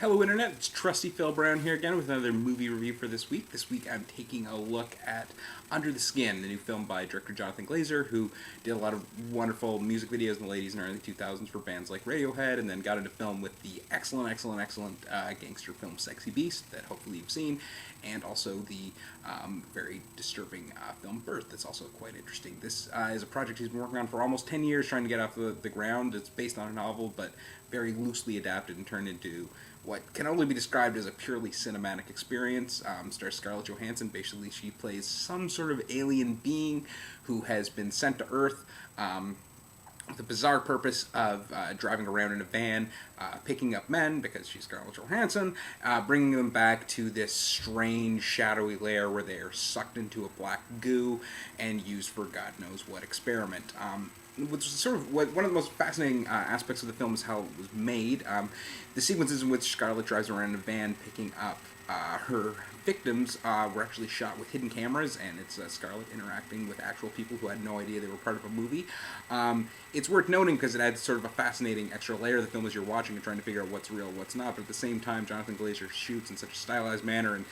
Hello Internet, it's Trusty Phil Brown here again with another movie review for this week. This week I'm taking a look at Under the Skin, the new film by director Jonathan Glazer, who did a lot of wonderful music videos in the 80s and early 2000s for bands like Radiohead, and then got into film with the excellent gangster film Sexy Beast that hopefully you've seen, and also the very disturbing film Birth that's also quite interesting. This is a project he's been working on for almost 10 years trying to get off the ground. It's based on a novel, but very loosely adapted and turned into what can only be described as a purely cinematic experience. Stars Scarlett Johansson. Basically, she plays some sort of alien being who has been sent to Earth with the bizarre purpose of driving around in a van, picking up men, because she's Scarlett Johansson, bringing them back to this strange, shadowy lair where they are sucked into a black goo and used for God knows what experiment. Which is sort of one of the most fascinating aspects of the film is how it was made. The sequences in which Scarlett drives around in a van picking up her victims were actually shot with hidden cameras, and it's Scarlett interacting with actual people who had no idea they were part of a movie. It's worth noting because it adds sort of a fascinating extra layer of the film as you're watching and trying to figure out what's real, what's not, but at the same time, Jonathan Glazer shoots in such a stylized manner, and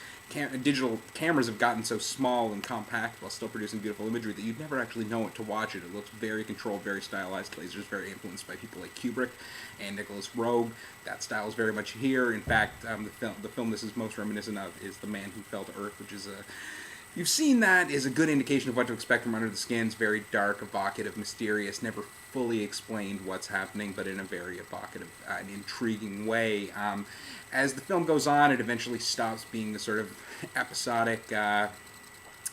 digital cameras have gotten so small and compact while still producing beautiful imagery that you'd never actually know it to watch it. It looks very controlled, very stylized. Glazer's very influenced by people like Kubrick and Nicholas Roeg. That style is very much here. In fact, the film this is most reminiscent of is The Man Who Fell to Earth, which is you've seen that, is a good indication of what to expect from Under the Skin. It's very dark, evocative, mysterious, never fully explained what's happening, but in a very evocative and intriguing way. As the film goes on, it eventually stops being the sort of episodic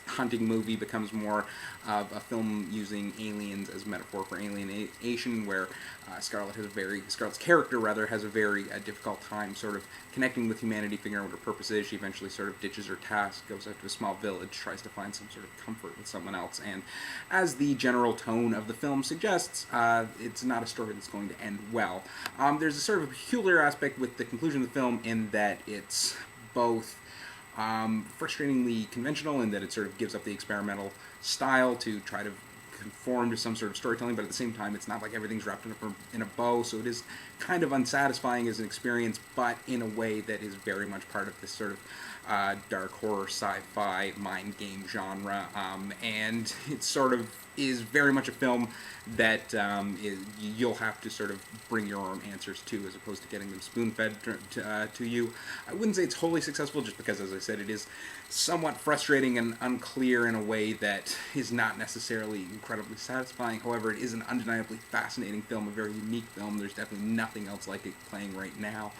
hunting movie, becomes more of a film using aliens as a metaphor for alienation, where Scarlett's character rather has a very difficult time sort of connecting with humanity, figuring out what her purpose is. She eventually sort of ditches her task, goes out to a small village, tries to find some sort of comfort with someone else, and as the general tone of the film suggests, it's not a story that's going to end well. There's a sort of peculiar aspect with the conclusion of the film in that it's both frustratingly conventional in that it sort of gives up the experimental style to try to conform to some sort of storytelling, but at the same time it's not like everything's wrapped in a bow, so it is kind of unsatisfying as an experience, but in a way that is very much part of this sort of dark horror sci-fi mind game genre, and it sort of is very much a film that you'll have to sort of bring your own answers to, as opposed to getting them spoon-fed to you. I wouldn't say it's wholly successful, just because, as I said, it is somewhat frustrating and unclear in a way that is not necessarily incredibly satisfying. However, it is an undeniably fascinating film, a very unique film. There's definitely nothing else like it playing right now,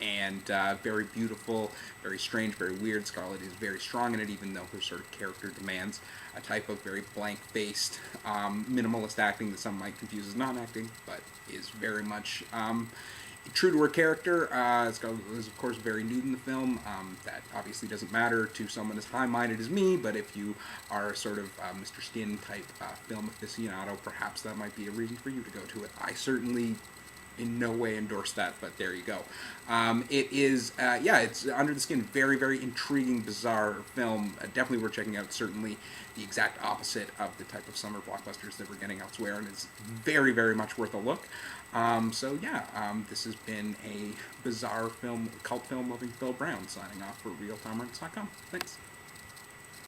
and very beautiful, very strange, very weird. Scarlett is very strong in it, even though her sort of character demands a type of very blank-faced, minimalist acting that some might confuse as non-acting, but is very much true to her character. Scarlett is, of course, very nude in the film. That obviously doesn't matter to someone as high-minded as me, but if you are sort of Mr. Skin-type film aficionado, perhaps that might be a reason for you to go to it. I certainly in no way endorse that, but there you go. It is, it's Under the Skin, very, very intriguing, bizarre film. Definitely worth checking out. Certainly the exact opposite of the type of summer blockbusters that we're getting elsewhere, and it's very, very much worth a look. This has been a bizarre film, cult film loving Phil Brown, signing off for RealTimeRents.com. Thanks.